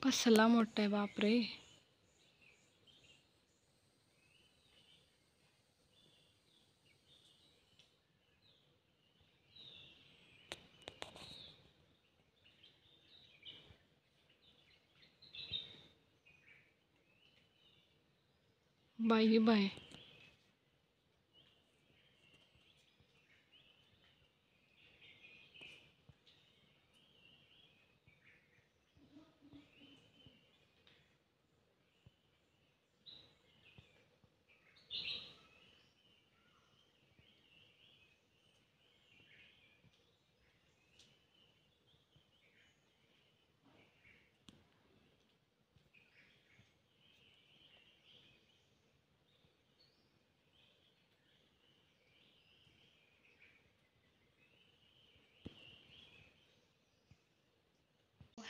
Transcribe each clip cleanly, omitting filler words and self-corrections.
कसला मोठा आहे बापरे. बाई bye.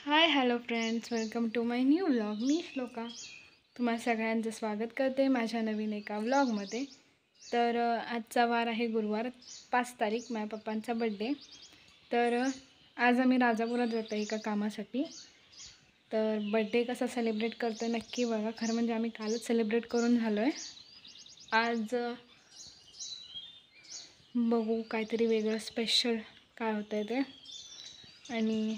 Hi hello friends, welcome to my new vlog. मी श्लोका तुम्हा सगळ्यांचं स्वागत करते माझ्या नवीन एका व्लॉगमध्ये. तर आजचा वार आहे गुरुवार 5 तारीख, माझ्या पप्पांचा बड्डे. तर आज आम्ही राजापुरात जातो एका कामासाठी. तर बड्डे कसा सेलिब्रेट करतो नक्की बघा. खरं म्हणजे आम्ही कालच सेलिब्रेट करून झालो आहे. आज बघू काहीतरी वेगळं स्पेशल काय होतं आहे ते. आणि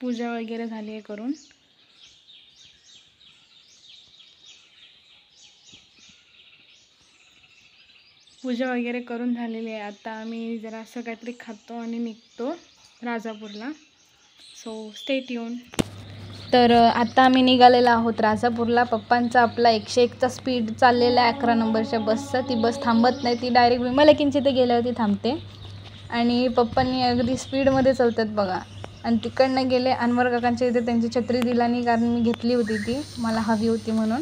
पूजा वगैरे झाली आहे करून. पूजा वगैरे करून झालेली आहे. आता आम्ही जरा असं काहीतरी खातो आणि निघतो राजापूरला. So stay tune. तर आता आम्ही निघालेलो आहोत राजापूरला. पप्पांचा आपला 101चा स्पीड चाललेला आहे 11 नंबरच्या बसचा. ती बस थांबत नाही, ती डायरेक्ट विमलकिंची ते गेल्यावरती थांबते. आणि पप्पांनी अगदी स्पीडमध्ये चालतात बघा. आणि तिकडनं गेले अनवर काकांच्या इथे. त्यांची छत्री दिला नाही कारण मी घेतली होती, ती मला हवी होती म्हणून.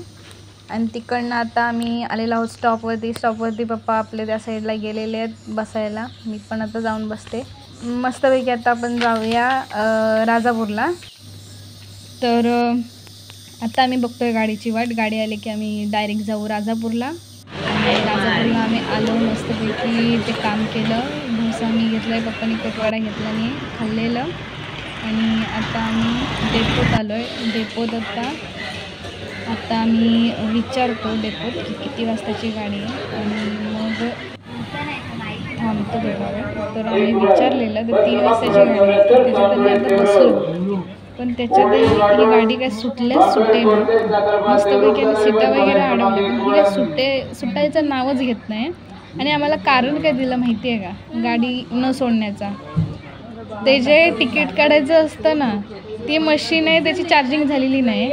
आणि तिकडनं आता आम्ही आलेलो आहोत स्टॉपवरती. पप्पा आपले त्या साईडला गेलेले आहेत बसायला. मी पण आता जाऊन बसते मस्तपैकी. आता आपण जाऊया राजापूरला. तर आता आम्ही बघतोय गाडीची वाट. गाडी आली की आम्ही डायरेक्ट जाऊ राजापूरला. आणि राजापूरला आम्ही आलो मस्तपैकी. ते काम केलं. डोसा मी घेतला आहे, पप्पांनी कोटवाडा घेतला आणि खाल्लेलं. आणि आता आम्ही डेपोत आलो आहे. डेपोत आता आम्ही विचारतो डेपोत की किती वाजताची गाडी आहे आणि मग थांबतो थोडा. तर आम्ही विचारलेलं तर 3 वाजताची गाडी आहे. त्याच्यात आम्ही आता बसलो. पण त्याच्यातही ही गाडी काय सुटे ना मस्तपैकी. आणि सीटा वगैरे अडवल्या, पण ही काय सुटायचं नावच घेत नाही. आणि आम्हाला कारण काय दिलं माहिती आहे का गाडी न सोडण्याचा? ते जे तिकीट काढायचं असतं ना, ती मशीन आहे त्याची चार्जिंग झालेली नाही.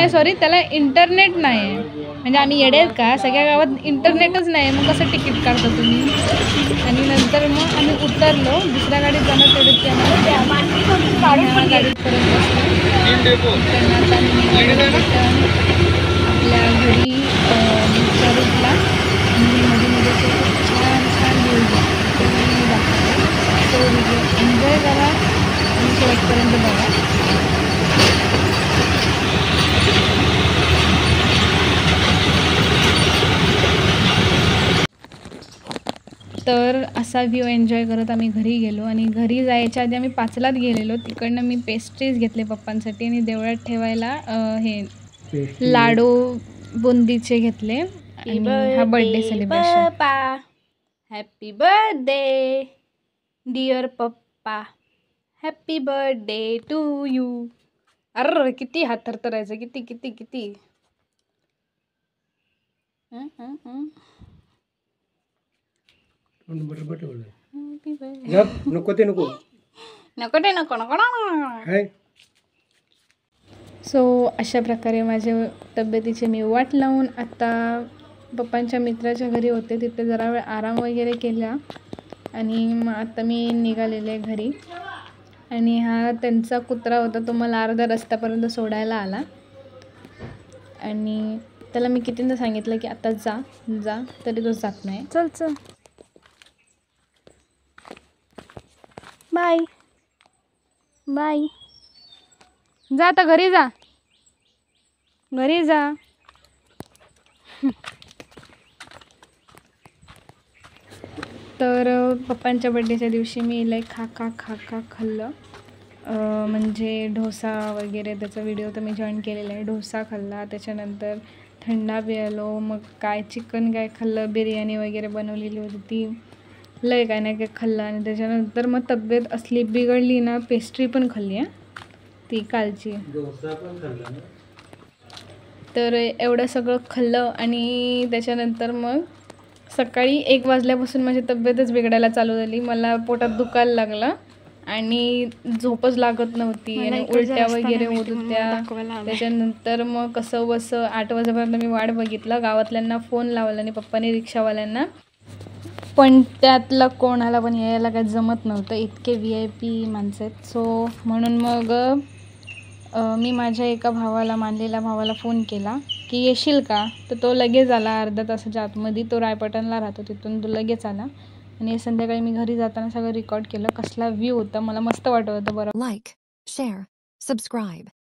सॉरी, त्याला इंटरनेट नाही आहे. म्हणजे आम्ही येडे आहेत का? सगळ्या गावात इंटरनेटच नाही आहे, मग कसं तिकीट काढता तुम्ही? आणि नंतर मग आम्ही उतरलो. दुसऱ्या गाडीत जाणार तेवढं की आम्हाला गाडीत परत बसलो. आपल्या घरी रूटला मध्ये छान छान व्ह्यूज तो व्हिडिओ एन्जॉय करा आणि शेवटपर्यंत बघा. तर असा व्ह्यू एन्जॉय करत आम्ही घरी गेलो. आणि घरी जायच्या आधी आम्ही पाचलात गेलेलो. तिकडनं मी पेस्ट्रीज घेतले पप्पांसाठी आणि देवळात ठेवायला हे लाडू बुंदीचे घेतले. आणि हा birthday celebration. Happy birthday dear papa, happy birthday to you. अरे किती हात थरथरायचं, किती किती किती. नको. सो अशा प्रकारे माझ्या तब्येतीची मी वाट लावून आता पप्पांच्या मित्राच्या घरी होते. तिथे जरा वेळ आराम वगैरे केला आणि मग आता मी निघालेले घरी. आणि हा त्यांचा कुत्रा होता, तो मला अर्ध्या रस्त्यापर्यंत सोडायला आला. आणि त्याला मी कितींदा सांगितलं की आता जा तरी तो जात नाही. चल बाय बाय. जा आता घरी जा. तर पप्पांच्या बड्डेच्या दिवशी मी लय खा खाल्लं. म्हणजे डोसा वगैरे त्याचा व्हिडिओ तर मी जॉईन केलेला आहे. डोसा खाल्ला, त्याच्यानंतर थंडा प्यायलो, मग काय चिकन काय खाल्लं, बिर्याणी वगैरे बनवलेली होती ती, लय काय नाही काय खाल्लं. आणि त्याच्यानंतर मग तब्येत असली बिघडली ना, पेस्ट्री पण खाल्ली आहे ती कालची. तर एवढं सगळं खाल्लं आणि त्याच्यानंतर मग सकाळी 1 वाजल्यापासून माझी तब्येतच बिघडायला चालू झाली. मला पोटात दुखायला लागलं आणि झोपच लागत नव्हती आणि उलट्या वगैरे होत होत्या. त्याच्यानंतर मग कसं बसं 8 वाजेपर्यंत मी वाट बघितलं, गावातल्यांना फोन लावला आणि पप्पाने रिक्षावाल्यांना, पण त्यातलं कोणाला पण यायला काही जमत नव्हतं, इतके VIP माणसं आहेत. सो म्हणून मग मी माझ्या एका भावाला, मानलेल्या भावाला फोन केला की येशील का, तर तो लगेच आला. अर्धा तासाच्या आतमध्ये तो रायपटनला राहतो, तिथून तो लगेच आला. आणि संध्याकाळी मी घरी जाताना सगळं रेकॉर्ड केलं. कसला व्ह्यू होता, मला मस्त वाटत होतं. बरं, like, share, subscribe.